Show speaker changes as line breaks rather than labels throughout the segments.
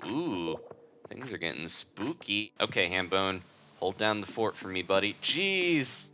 Ooh, things are getting spooky. Okay, Hambone, hold down the fort for me, buddy. Jeez!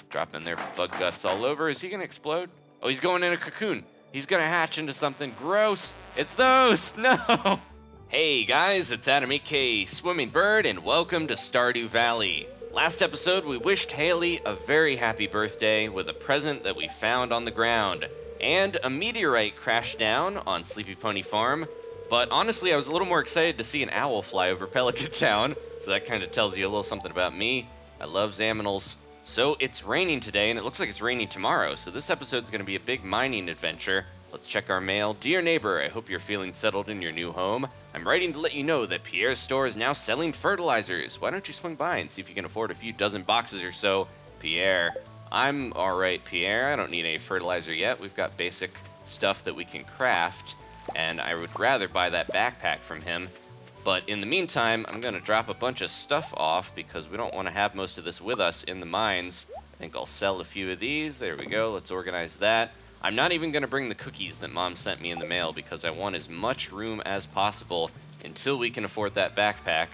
Dropping their bug guts all over. Is he gonna explode? Oh, he's going in a cocoon. He's gonna hatch into something gross. It's those! No! Hey guys, it's Adam aka Swimming Bird, and welcome to Stardew Valley. Last episode, we wished Haley a very happy birthday with a present that we found on the ground. And a meteorite crashed down on Sleepy Pony Farm. But honestly, I was a little more excited to see an owl fly over Pelican Town, so that kind of tells you a little something about me. I love Zaminals. So it's raining today, and it looks like it's raining tomorrow, so this episode's going to be a big mining adventure. Let's check our mail. Dear neighbor, I hope you're feeling settled in your new home. I'm writing to let you know that Pierre's store is now selling fertilizers. Why don't you swing by and see if you can afford a few dozen boxes or so? Pierre. I'm alright, Pierre. I don't need any fertilizer yet. We've got basic stuff that we can craft, and I would rather buy that backpack from him. But in the meantime, I'm going to drop a bunch of stuff off because we don't want to have most of this with us in the mines. I think I'll sell a few of these. There we go. Let's organize that. I'm not even going to bring the cookies that Mom sent me in the mail because I want as much room as possible until we can afford that backpack.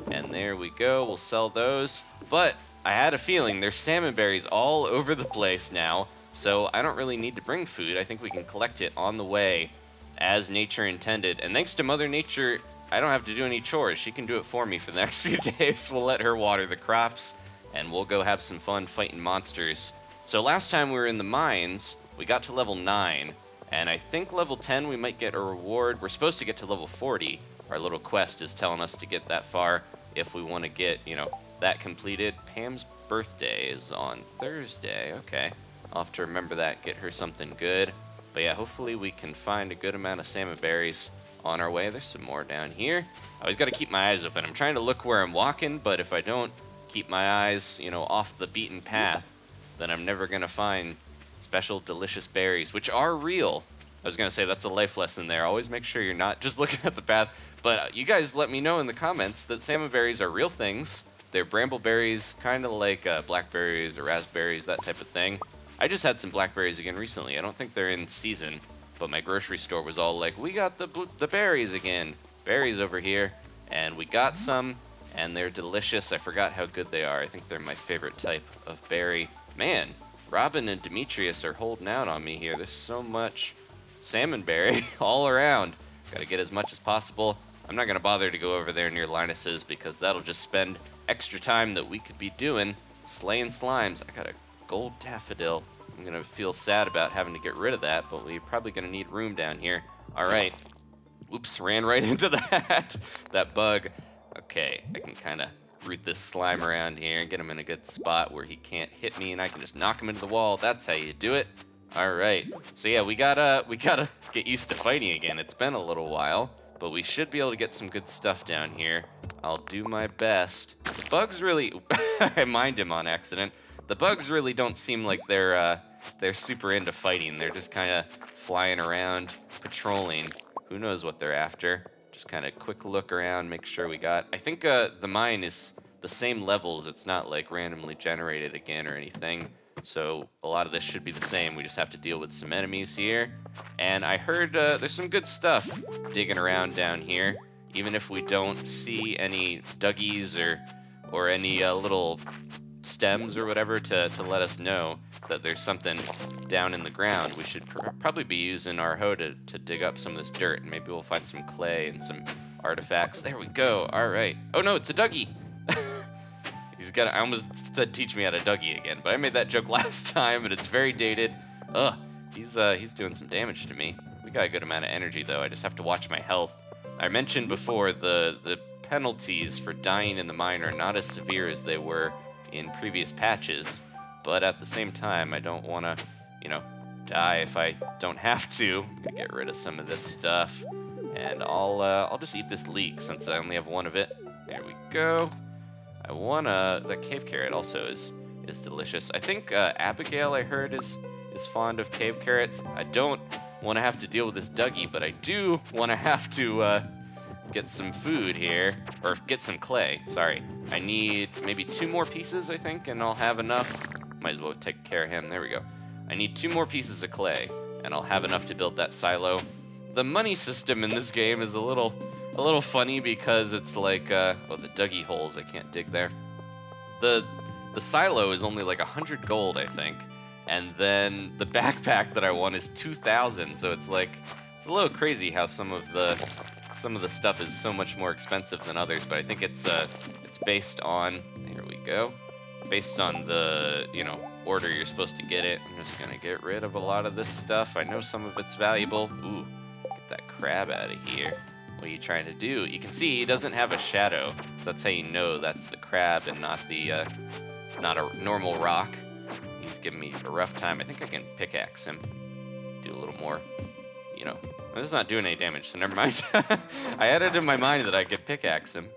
And there we go. We'll sell those. But I had a feeling there's salmonberries all over the place now, so I don't really need to bring food. I think we can collect it on the way as nature intended. And thanks to Mother Nature, I don't have to do any chores. She can do it for me for the next few days. We'll let her water the crops, and we'll go have some fun fighting monsters. So last time we were in the mines, we got to level 9, and I think level 10 we might get a reward. We're supposed to get to level 40. Our little quest is telling us to get that far if we want to get, that completed. Pam's birthday is on Thursday. Okay, I'll have to remember that, get her something good. But yeah, hopefully we can find a good amount of salmon berries on our way. There's some more down here. I always got to keep my eyes open. I'm trying to look where I'm walking, but if I don't keep my eyes, off the beaten path, then I'm never going to find special delicious berries, which are real. I was going to say that's a life lesson there. Always make sure you're not just looking at the path. But you guys let me know in the comments that salmon berries are real things. They're brambleberries, kind of like blackberries or raspberries, that type of thing. I just had some blackberries again recently. I don't think they're in season, but my grocery store was all like, we got the berries again. Berries over here. And we got some, and they're delicious. I forgot how good they are. I think they're my favorite type of berry. Man, Robin and Demetrius are holding out on me here. There's so much salmonberry all around. Gotta get as much as possible. I'm not gonna bother to go over there near Linus's because that'll just spend extra time that we could be doing slaying slimes. I got a gold daffodil. I'm gonna feel sad about having to get rid of that, but we're probably gonna need room down here. All right. Oops, ran right into that bug. Okay, I can kind of root this slime around here and get him in a good spot where he can't hit me and I can just knock him into the wall. That's how you do it. All right. So yeah, we gotta get used to fighting again. It's been a little while, but we should be able to get some good stuff down here. I'll do my best. The bugs really, I mined him on accident. The bugs really don't seem like they're super into fighting. They're just kind of flying around, patrolling. Who knows what they're after? Just kind of quick look around, make sure we got. I think the mine is the same levels. It's not like randomly generated again or anything. So a lot of this should be the same. We just have to deal with some enemies here. And I heard there's some good stuff digging around down here. Even if we don't see any duggies or any little stems or whatever to let us know that there's something down in the ground, we should probably be using our hoe to dig up some of this dirt, and maybe we'll find some clay and some artifacts. There we go. All right. Oh no, it's a Dougie. I almost said teach me how to Dougie again, but I made that joke last time and it's very dated. Ugh, he's doing some damage to me. We got a good amount of energy though. I just have to watch my health. I mentioned before the penalties for dying in the mine are not as severe as they were in previous patches, but at the same time, I don't want to, die if I don't have to. I'm gonna get rid of some of this stuff, and I'll just eat this leek since I only have one of it. There we go. I wanna. The cave carrot also is delicious. I think Abigail, I heard, is fond of cave carrots. I don't want to have to deal with this Dougie, but I do want to have to get some food here, or get some clay. Sorry, I need maybe 2 more pieces, I think, and I'll have enough. Might as well take care of him. There we go. I need 2 more pieces of clay, and I'll have enough to build that silo. The money system in this game is a little a little funny because it's like, oh, the Dougie holes, I can't dig there. The silo is only like 100 gold, I think. And then the backpack that I want is 2,000, so it's like, it's a little crazy how some of the stuff is so much more expensive than others, but I think it's based on, here we go, based on the, you know, order you're supposed to get it. I'm just gonna get rid of a lot of this stuff. I know some of it's valuable. Ooh, get that crab out of here. What are you trying to do? You can see he doesn't have a shadow, so that's how you know that's the crab and not the, not a normal rock. He's giving me a rough time. I think I can pickaxe him. Do a little more, you know. This is not doing any damage, so never mind. I had it in my mind that I could pickaxe him.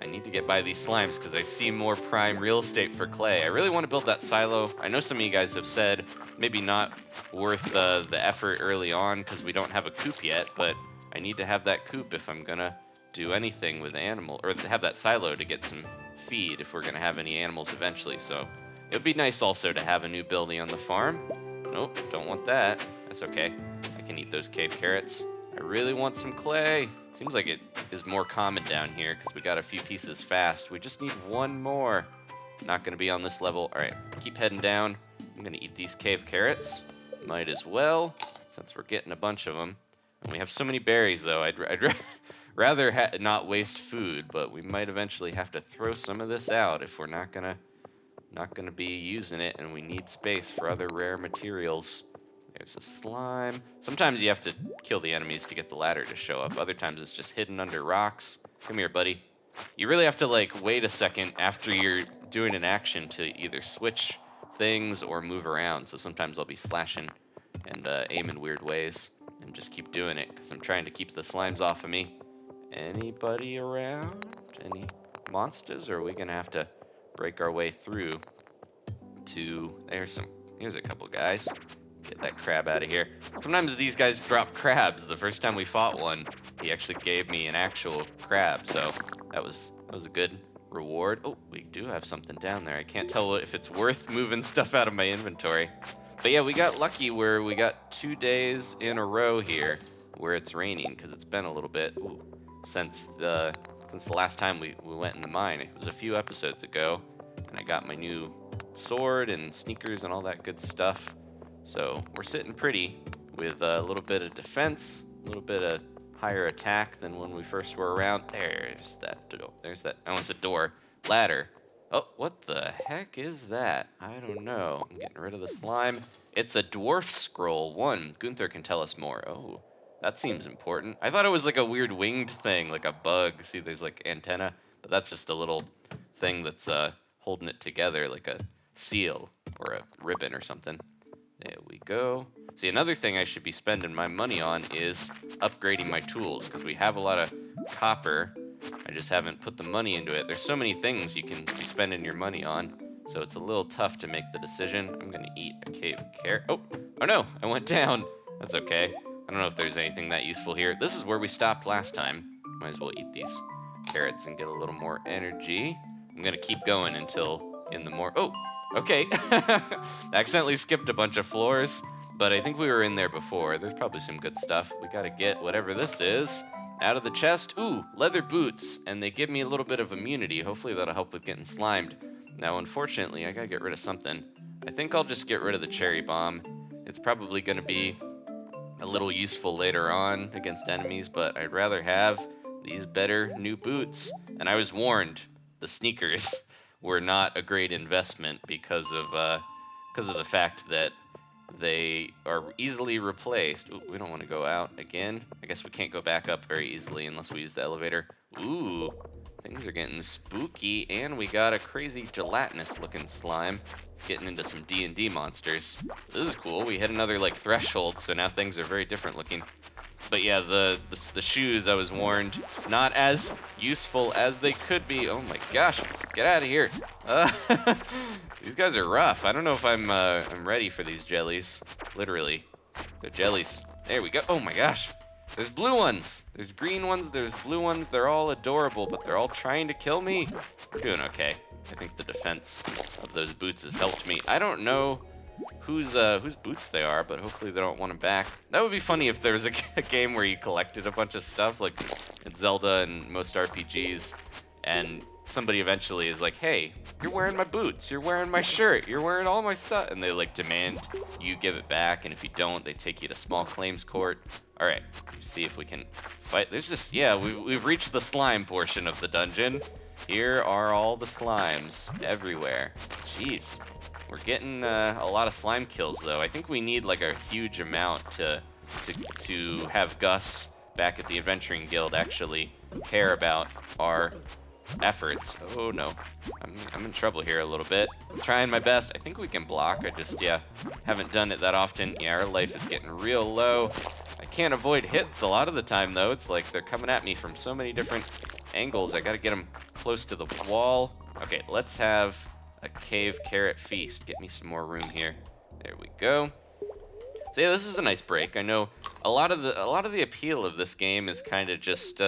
I need to get by these slimes because I see more prime real estate for clay. I really want to build that silo. I know some of you guys have said maybe not worth the effort early on because we don't have a coop yet, but I need to have that coop if I'm gonna do anything with animal, or have that silo to get some feed if we're gonna have any animals eventually. So it would be nice also to have a new building on the farm. Nope, don't want that. That's okay. I can eat those cave carrots. I really want some clay. Seems like it is more common down here because we got a few pieces fast. We just need one more. Not gonna be on this level. All right, keep heading down. I'm gonna eat these cave carrots. Might as well, since we're getting a bunch of them. And we have so many berries though. I'd rather not waste food, but we might eventually have to throw some of this out if we're not gonna be using it, and we need space for other rare materials. There's a slime. Sometimes you have to kill the enemies to get the ladder to show up. Other times it's just hidden under rocks. Come here, buddy. You really have to like wait a second after you're doing an action to either switch things or move around. So sometimes I'll be slashing and aim in weird ways and just keep doing it because I'm trying to keep the slimes off of me. Anybody around? Any monsters? Or are we gonna have to break our way through to, here's a couple guys. Get that crab out of here. Sometimes these guys drop crabs. The first time we fought one, he actually gave me an actual crab, so that was a good reward. Oh, we do have something down there. I can't tell if it's worth moving stuff out of my inventory. But yeah, we got lucky where we got 2 days in a row here where it's raining, because it's been a little bit since the last time we went in the mine. It was a few episodes ago, and I got my new sword and sneakers and all that good stuff. So we're sitting pretty with a little bit of defense, a little bit of higher attack than when we first were around. There's that door. There's that. I almost said door. Ladder. Oh, what the heck is that? I don't know. I'm getting rid of the slime. It's a dwarf scroll 1. Gunther can tell us more. Oh, that seems important. I thought it was like a weird winged thing, like a bug. See, there's like antenna, but that's just a little thing that's holding it together, like a seal or a ribbon or something. There we go. See, another thing I should be spending my money on is upgrading my tools, because we have a lot of copper. I just haven't put the money into it. There's so many things you can be spending your money on, so it's a little tough to make the decision. I'm gonna eat a cave carrot. Oh no, I went down. That's okay. I don't know if there's anything that useful here. This is where we stopped last time. Might as well eat these carrots and get a little more energy. I'm gonna keep going until in the okay. Accidentally skipped a bunch of floors, but I think we were in there before. There's probably some good stuff. We gotta get whatever this is out of the chest. Ooh, leather boots, and they give me a little bit of immunity. Hopefully that'll help with getting slimed. Now, unfortunately, I gotta get rid of something. I think I'll just get rid of the cherry bomb. It's probably gonna be a little useful later on against enemies, but I'd rather have these better new boots. And I was warned, the sneakers were not a great investment because of the fact that they are easily replaced. Ooh, we don't want to go out again. I guess we can't go back up very easily unless we use the elevator. Ooh, things are getting spooky, and we got a crazy gelatinous looking slime. It's getting into some D&D monsters. This is cool. We hit another like threshold, so now things are very different looking. But yeah, the shoes, I was warned, not as useful as they could be. Oh my gosh, get out of here. These guys are rough. I don't know if I'm ready for these jellies. Literally, they're jellies. There we go. Oh my gosh. There's blue ones. There's green ones. There's blue ones. They're all adorable, but they're all trying to kill me. We're doing okay. I think the defense of those boots has helped me. I don't know whose boots they are, but hopefully they don't want them back. That would be funny if there was a game where you collected a bunch of stuff, like in Zelda and most RPGs, and somebody eventually is like, hey, you're wearing my boots, you're wearing my shirt, you're wearing all my stuff, and they like demand you give it back, and if you don't, they take you to small claims court. All right, see if we can fight. There's just, yeah, we've reached the slime portion of the dungeon. Here are all the slimes everywhere. Jeez. We're getting a lot of slime kills, though. I think we need like a huge amount to have Gus back at the Adventuring Guild actually care about our efforts. Oh no, I'm in trouble here a little bit. I'm trying my best. I think we can block. I just, yeah, haven't done it that often. Yeah, our life is getting real low. I can't avoid hits a lot of the time, though. It's like they're coming at me from so many different angles. I gotta get them close to the wall. Okay, let's have a cave carrot feast. Get me some more room here. There we go. So yeah, this is a nice break. I know a lot of the appeal of this game is kind of just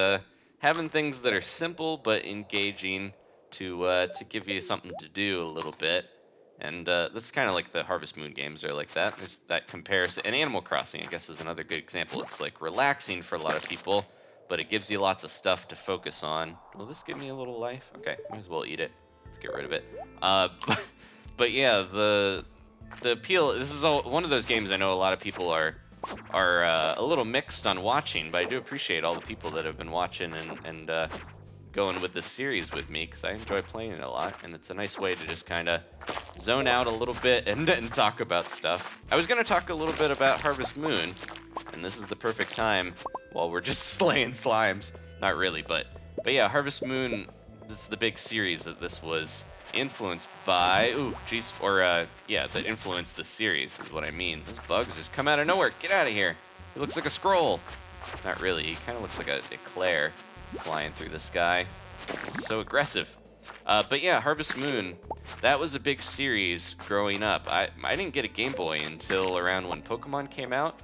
having things that are simple but engaging to give you something to do a little bit. And that's kind of like the Harvest Moon games are like that. There's that comparison. And Animal Crossing, I guess, is another good example. It's like relaxing for a lot of people, but it gives you lots of stuff to focus on. Will this give me a little life? Okay, might as well eat it. Let's get rid of it. But yeah, the appeal. This is one of those games I know a lot of people are a little mixed on watching, but I do appreciate all the people that have been watching and going with this series with me, because I enjoy playing it a lot, and it's a nice way to just kind of zone out a little bit and talk about stuff. I was going to talk a little bit about Harvest Moon, and this is the perfect time while we're just slaying slimes. Not really, but yeah, Harvest Moon, this is the big series that this was influenced by. Ooh, jeez. Or, yeah, that influenced the series is what I mean. Those bugs just come out of nowhere. Get out of here. He looks like a scroll. Not really. He kind of looks like a eclair flying through the sky. So aggressive. But yeah, Harvest Moon, that was a big series growing up. I didn't get a Game Boy until around when Pokemon came out.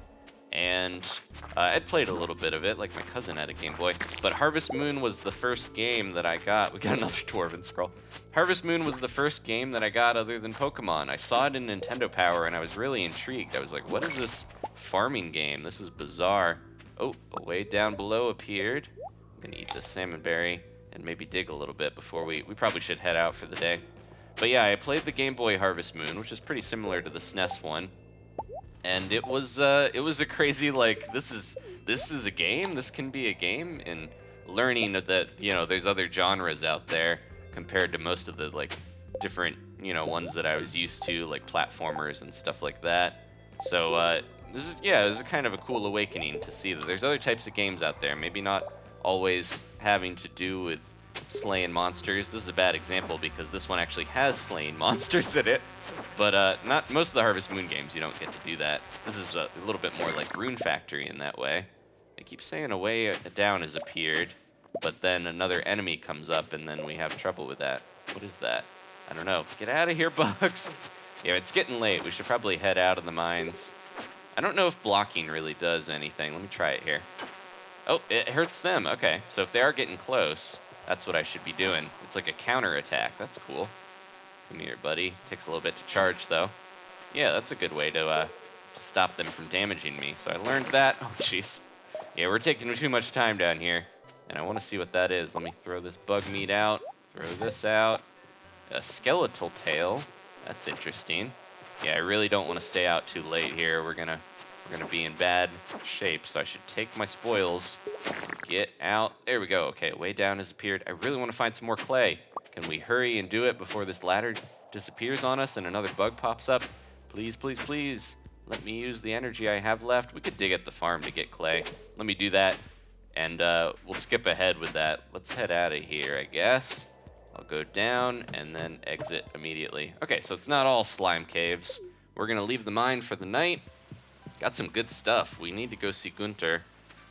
And I'd played a little bit of it, like my cousin had a Game Boy. But Harvest Moon was the first game that I got. We got another Dwarven scroll. Harvest Moon was the first game that I got other than Pokemon. I saw it in Nintendo Power, and I was really intrigued. I was like, what is this farming game? This is bizarre. Oh, a way down below appeared. I'm going to eat this Salmonberry and maybe dig a little bit before we probably should head out for the day. But yeah, I played the Game Boy Harvest Moon, which is pretty similar to the SNES one. And it was a crazy, like, this is a game, this can be a game, and learning that, you know, there's other genres out there compared to most of the, like, different, you know, ones that I was used to, like platformers and stuff like that. So it was a kind of a cool awakening to see that there's other types of games out there, maybe not always having to do with slaying monsters. This is a bad example because this one actually has slaying monsters in it. But not most of the Harvest Moon games, you don't get to do that. This is a little bit more like Rune Factory in that way. I keep saying a way down has appeared, but then another enemy comes up and then we have trouble with that. What is that? I don't know. Get out of here, bugs. Yeah, it's getting late. We should probably head out of the mines. I don't know if blocking really does anything. Let me try it here. Oh, it hurts them. Okay, so if they are getting close, that's what I should be doing. It's like a counter attack. That's cool. Come here, buddy. Takes a little bit to charge, though. Yeah, that's a good way to stop them from damaging me. So I learned that. Oh, jeez. Yeah, we're taking too much time down here, and I want to see what that is. Let me throw this bug meat out. Throw this out. A skeletal tail. That's interesting. Yeah, I really don't want to stay out too late here. We're gonna be in bad shape, so I should take my spoils. Get out. There we go. Okay, way down has appeared. I really want to find some more clay. Can we hurry and do it before this ladder disappears on us and another bug pops up? Please, please, please. Let me use the energy I have left. We could dig at the farm to get clay. Let me do that, and we'll skip ahead with that. Let's head out of here, I guess. I'll go down and then exit immediately. Okay, so it's not all slime caves. We're going to leave the mine for the night. Got some good stuff. We need to go see Gunther,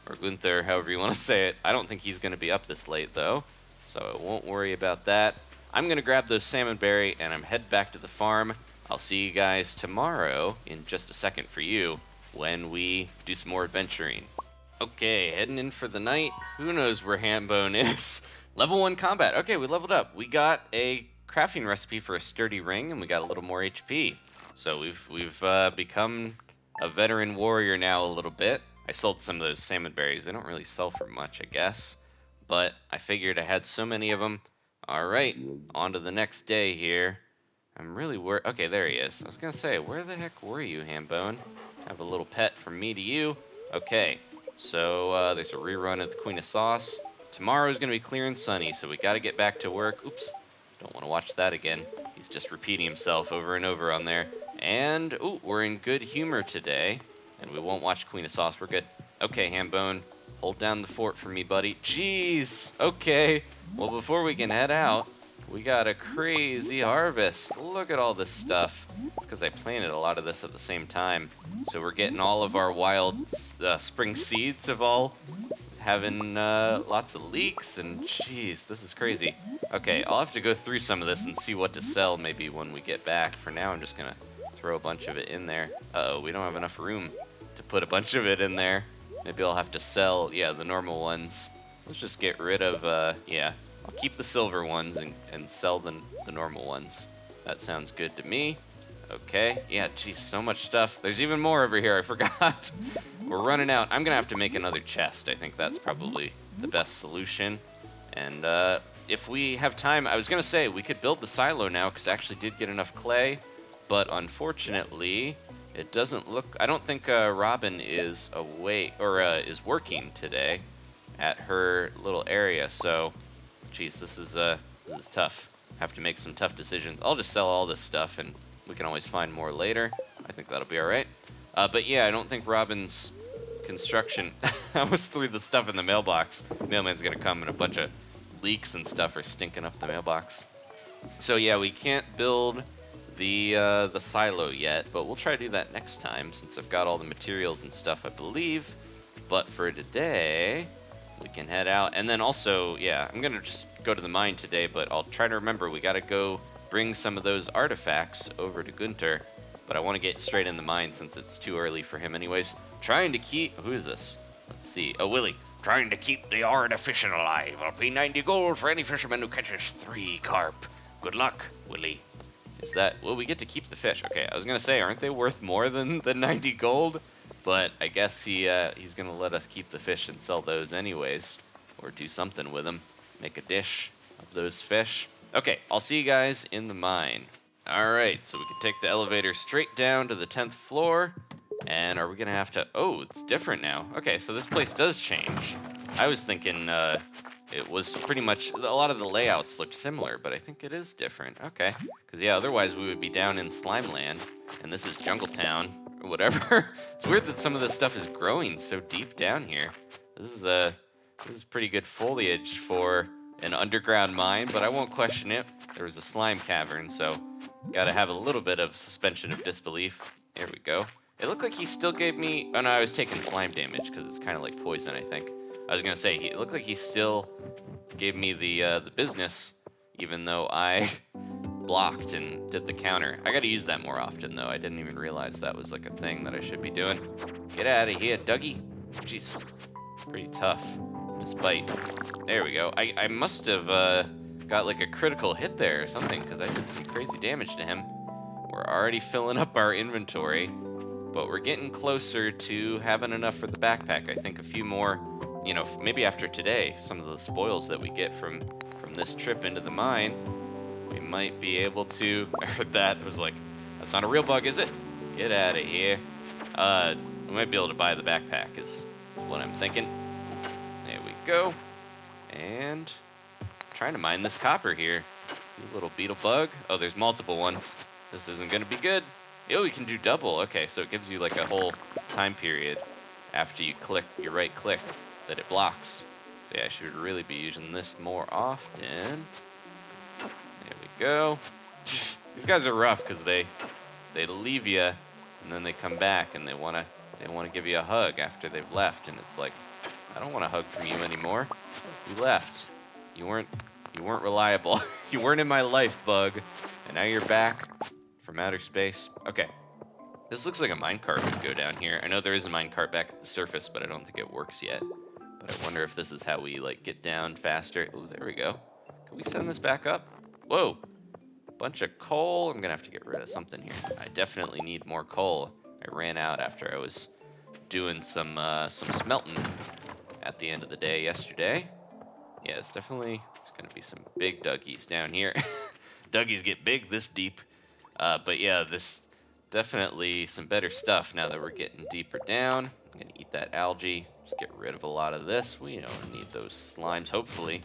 or Gunther, however you want to say it. I don't think he's going to be up this late, though, so I won't worry about that. I'm going to grab those Salmonberry, and I'm head back to the farm. I'll see you guys tomorrow in just a second for you when we do some more adventuring. Okay, heading in for the night. Who knows where Hambone is? Level 1 combat. Okay, we leveled up. We got a crafting recipe for a sturdy ring, and we got a little more HP. So we've become a veteran warrior now a little bit. I sold some of those salmon berries. They don't really sell for much, I guess. But I figured I had so many of them. All right, on to the next day here. I'm really worried. Okay, there he is. I was going to say, where the heck were you, Hambone? Have a little pet from me to you. Okay, so there's a rerun of the Queen of Sauce. Tomorrow's going to be clear and sunny, so we got to get back to work. Oops, don't want to watch that again. He's just repeating himself over and over on there. And, ooh, we're in good humor today, and we won't watch Queen of Sauce. We're good. Okay, Hambone, hold down the fort for me, buddy. Jeez, okay. Well, before we can head out, we got a crazy harvest. Look at all this stuff. It's because I planted a lot of this at the same time. So we're getting all of our wild spring seeds of all having lots of leeks, and jeez, this is crazy. Okay, I'll have to go through some of this and see what to sell maybe when we get back. For now, I'm just gonna throw a bunch of it in there. Uh-oh, we don't have enough room to put a bunch of it in there. Maybe I'll have to sell, yeah, the normal ones. Let's just get rid of, yeah, I'll keep the silver ones and sell the normal ones. That sounds good to me. Okay, yeah, geez, so much stuff. There's even more over here, I forgot. We're running out. I'm gonna have to make another chest. I think that's probably the best solution. And if we have time, I was gonna say we could build the silo now because I actually did get enough clay, but unfortunately, it doesn't look, I don't think Robin is away, or is working today at her little area, so, geez, this is tough. Have to make some tough decisions. I'll just sell all this stuff and we can always find more later. I think that'll be all right. But yeah, I don't think Robin's construction, I almost threw the stuff in the mailbox. Mailman's gonna come and a bunch of leaks and stuff are stinking up the mailbox. So yeah, we can't build the silo yet, but we'll try to do that next time since I've got all the materials and stuff, I believe. But for today, we can head out. And then also, yeah, I'm gonna just go to the mine today, but I'll try to remember we gotta go bring some of those artifacts over to Gunter. But I want to get straight in the mine since it's too early for him anyways. Trying to keep, who is this? Let's see, oh, Willie. Trying to keep the artificial alive. I'll pay 90 gold for any fisherman who catches 3 carp. Good luck, Willie. Is that, well, we get to keep the fish. Okay, I was gonna say, aren't they worth more than the 90 gold? But I guess he's gonna let us keep the fish and sell those anyways. Or do something with them. Make a dish of those fish. Okay, I'll see you guys in the mine. All right, so we can take the elevator straight down to the 10th floor. And are we gonna have to, oh, it's different now. Okay, so this place does change. I was thinking it was pretty much, a lot of the layouts looked similar, but I think it is different. Okay, because yeah, otherwise we would be down in Slime Land, and this is Jungle Town, or whatever. It's weird that some of this stuff is growing so deep down here. This is pretty good foliage for an underground mine, but I won't question it. There was a slime cavern, so gotta have a little bit of suspension of disbelief. There we go. It looked like he still gave me, oh no, I was taking slime damage because it's kind of like poison, I think. I was gonna say, it looked like he still gave me the business, even though I blocked and did the counter. I gotta use that more often though. I didn't even realize that was like a thing that I should be doing. Get out of here, Dougie. Jeez, pretty tough. This bite. There we go. I must have got like a critical hit there or something because I did some crazy damage to him. We're already filling up our inventory, but we're getting closer to having enough for the backpack. I think a few more, you know, maybe after today, some of the spoils that we get from this trip into the mine, we might be able to, I heard that, I was like, that's not a real bug, is it? Get out of here. We might be able to buy the backpack is what I'm thinking. There we go. And trying to mine this copper here. You little beetle bug. Oh, there's multiple ones. This isn't gonna be good. Oh, you can do double. Okay, so it gives you like a whole time period after you click your right click that it blocks. So yeah, I should really be using this more often. There we go. These guys are rough because they leave you and then they come back and they wanna give you a hug after they've left, and it's like, I don't want a hug from you anymore. You left. You weren't reliable. You weren't in my life, bug. And now you're back from outer space. Okay. This looks like a minecart would go down here. I know there is a minecart back at the surface, but I don't think it works yet. But I wonder if this is how we like get down faster. Oh, there we go. Can we send this back up? Whoa. bunch of coal. I'm gonna have to get rid of something here. I definitely need more coal. I ran out after I was doing some smelting at the end of the day yesterday. Yeah, it's definitely, there's gonna be some big Dougies down here. Dougies get big this deep. But yeah, this definitely some better stuff now that we're getting deeper down. I'm gonna eat that algae, just get rid of a lot of this. We don't need those slimes, hopefully.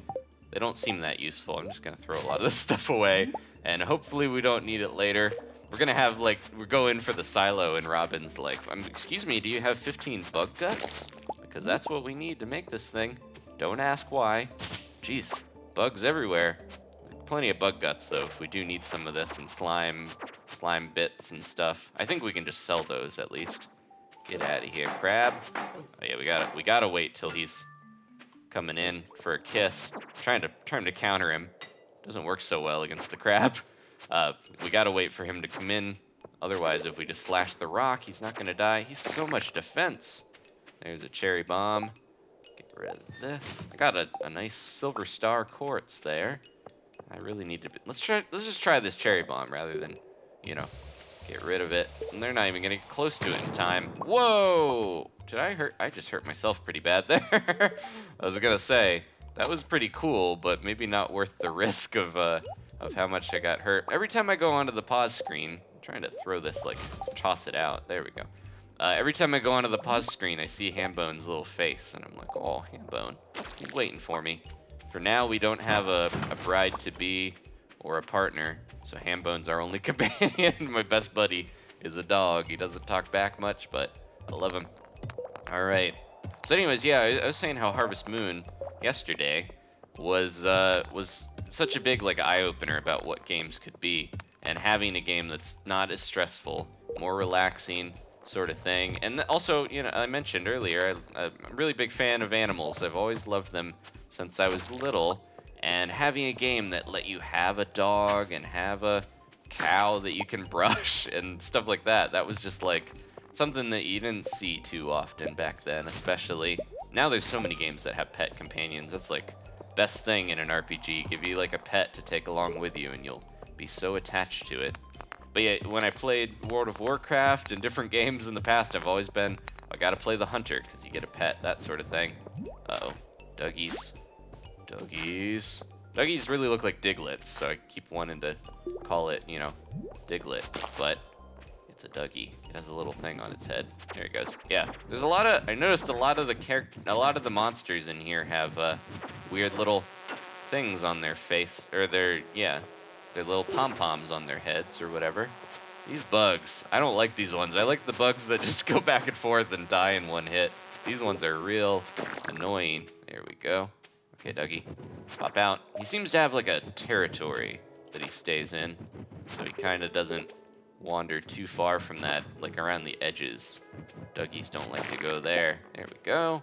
They don't seem that useful. I'm just gonna throw a lot of this stuff away, and hopefully we don't need it later. We're gonna have, like, we're going for the silo, and Robin's like, excuse me, do you have 15 bug guts? Because that's what we need to make this thing. Don't ask why. Jeez, bugs everywhere. Plenty of bug guts, though, if we do need some of this, and slime bits and stuff. I think we can just sell those, at least. Get out of here, crab. Oh yeah, we gotta wait till he's coming in for a kiss. Trying to counter him. Doesn't work so well against the crab. We gotta wait for him to come in. Otherwise, if we just slash the rock, he's not gonna die. He's so much defense. There's a cherry bomb. Get rid of this. I got a nice silver star quartz there. I really need to. Let's just try this cherry bomb rather than, get rid of it. And they're not even gonna get close to it in time. Whoa! Did I hurt? I just hurt myself pretty bad there. I was gonna say that was pretty cool, but maybe not worth the risk of how much I got hurt. Every time I go onto the pause screen, I'm trying to throw this, like, toss it out. There we go. Every time I go onto the pause screen, I see Hambone's little face, and I'm like, oh, Hambone, he's waiting for me. For now, we don't have a bride-to-be or a partner, so Hambone's our only companion. My best buddy is a dog. He doesn't talk back much, but I love him. All right. So anyways, yeah, I was saying how Harvest Moon yesterday was such a big, like, eye-opener about what games could be, and having a game that's not as stressful, more relaxing sort of thing. And also, I mentioned earlier, I'm a really big fan of animals. I've always loved them since I was little, and having a game that let you have a dog and have a cow that you can brush and stuff like that, that was just like something that you didn't see too often back then, especially. Now there's so many games that have pet companions. That's like best thing in an RPG. Give you like a pet to take along with you and you'll be so attached to it. But yeah, when I played World of Warcraft and different games in the past, I've always been, I gotta play the hunter because you get a pet, that sort of thing. Uh-oh, Dougies. Dougies really look like Diglets, so I keep wanting to call it, Diglet, but it's a Dougie. It has a little thing on its head. There it goes. Yeah, there's I noticed a lot of the monsters in here have weird little things on their face, or their little pom-poms on their heads or whatever. These bugs, I don't like these ones. I like the bugs that just go back and forth and die in one hit. These ones are real annoying. There we go. Okay, Dougie, pop out. He seems to have like a territory that he stays in, so he kind of doesn't wander too far from that, like around the edges. Dougies don't like to go there. There we go.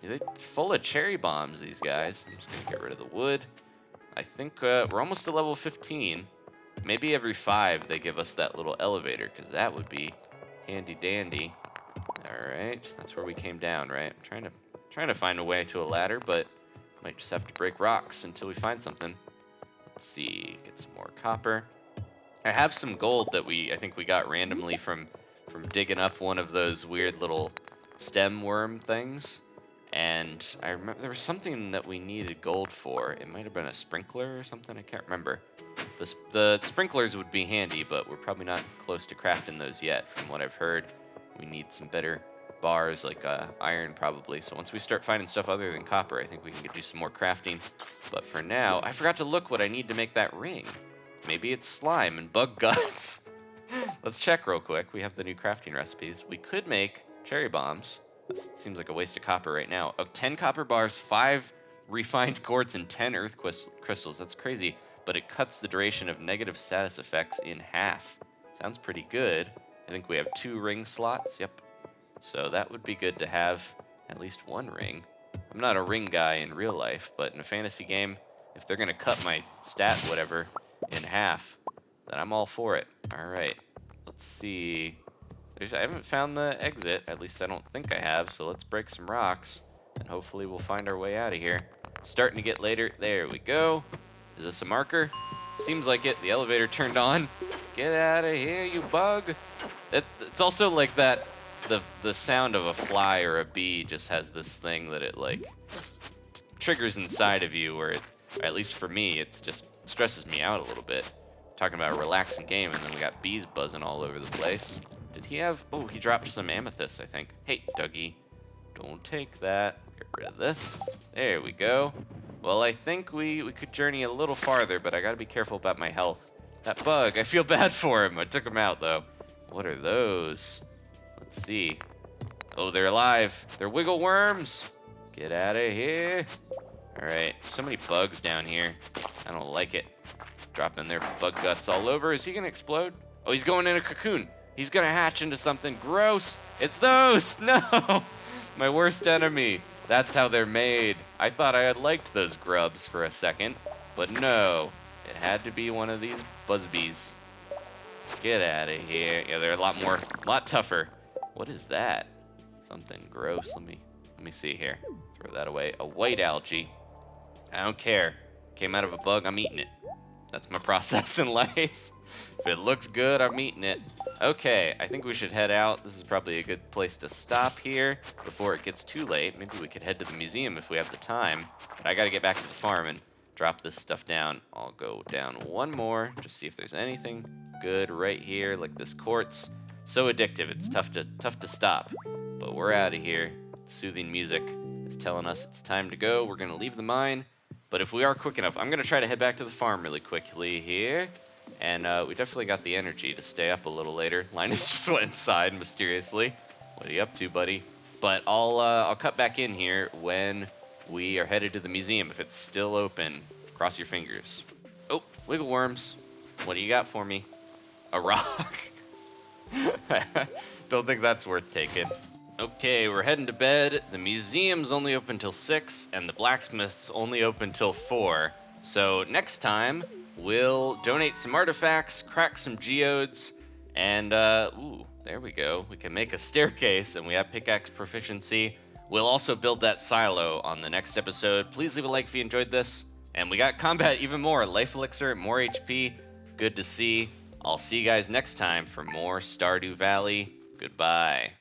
They're full of cherry bombs, these guys. I'm just gonna get rid of the wood. I think we're almost to level 15. Maybe every 5 they give us that little elevator, because that would be handy dandy. All right, that's where we came down, right? I'm trying to find a way to a ladder, but might just have to break rocks until we find something. Let's see, get some more copper. I have some gold that I think we got randomly from digging up one of those weird little stem worm things. And I remember there was something that we needed gold for. It might have been a sprinkler or something. I can't remember. The sprinklers would be handy, but we're probably not close to crafting those yet. From what I've heard, we need some better bars, like iron probably. So once we start finding stuff other than copper, I think we can do some more crafting. But for now, I forgot to look what I need to make that ring. Maybe it's slime and bug guts. Let's check real quick. We have the new crafting recipes. We could make cherry bombs. This seems like a waste of copper right now. 10 copper bars, 5 refined quartz, and 10 earth crystals. That's crazy, but it cuts the duration of negative status effects in half. Sounds pretty good. I think we have 2 ring slots. Yep. So that would be good to have at least 1 ring. I'm not a ring guy in real life, but in a fantasy game, if they're going to cut my stat whatever in half, then I'm all for it. All right. Let's see. I haven't found the exit. At least I don't think I have. So let's break some rocks, and hopefully we'll find our way out of here. Starting to get later. There we go. Is this a marker? Seems like it. The elevator turned on. Get out of here, you bug. It's also like that, the sound of a fly or a bee just has this thing that it like triggers inside of you where it, or at least for me, it just stresses me out a little bit. Talking about a relaxing game, and then we got bees buzzing all over the place. Did he have, oh, he dropped some amethyst, I think. Hey, Dougie, don't take that. Get rid of this. There we go. Well, I think we could journey a little farther, but I gotta be careful about my health. That bug, I feel bad for him. I took him out, though. What are those? Let's see. Oh, they're alive. They're wiggle worms. Get out of here. All right, so many bugs down here. I don't like it. Dropping their bug guts all over. Is he gonna explode? Oh, he's going in a cocoon. He's gonna hatch into something gross. It's those, no. My worst enemy. That's how they're made. I thought I had liked those grubs for a second, but no. It had to be one of these buzzbees. Get out of here. Yeah, they're a lot tougher. What is that? Something gross. Let me see here. Throw that away. A white algae. I don't care. Came out of a bug, I'm eating it. That's my process in life. If it looks good, I'm eating it. Okay, I think we should head out. This is probably a good place to stop here before it gets too late. Maybe we could head to the museum if we have the time. But I gotta get back to the farm and drop this stuff down. I'll go down one more, just see if there's anything good right here, like this quartz. So addictive, it's tough to stop. But we're out of here. Soothing music is telling us it's time to go. We're gonna leave the mine, but if we are quick enough, I'm gonna try to head back to the farm really quickly here. And we definitely got the energy to stay up a little later. Linus just went inside mysteriously. What are you up to, buddy? But I'll cut back in here when we are headed to the museum. If it's still open, cross your fingers. Oh, wiggle worms. What do you got for me? A rock. Don't think that's worth taking. Okay, we're heading to bed. The museum's only open till 6, and the blacksmith's only open till 4. So next time, we'll donate some artifacts, crack some geodes, and ooh, there we go. We can make a staircase, and we have pickaxe proficiency. We'll also build that silo on the next episode. Please leave a like if you enjoyed this. And we got combat even more. Life Elixir, more HP. Good to see. I'll see you guys next time for more Stardew Valley. Goodbye.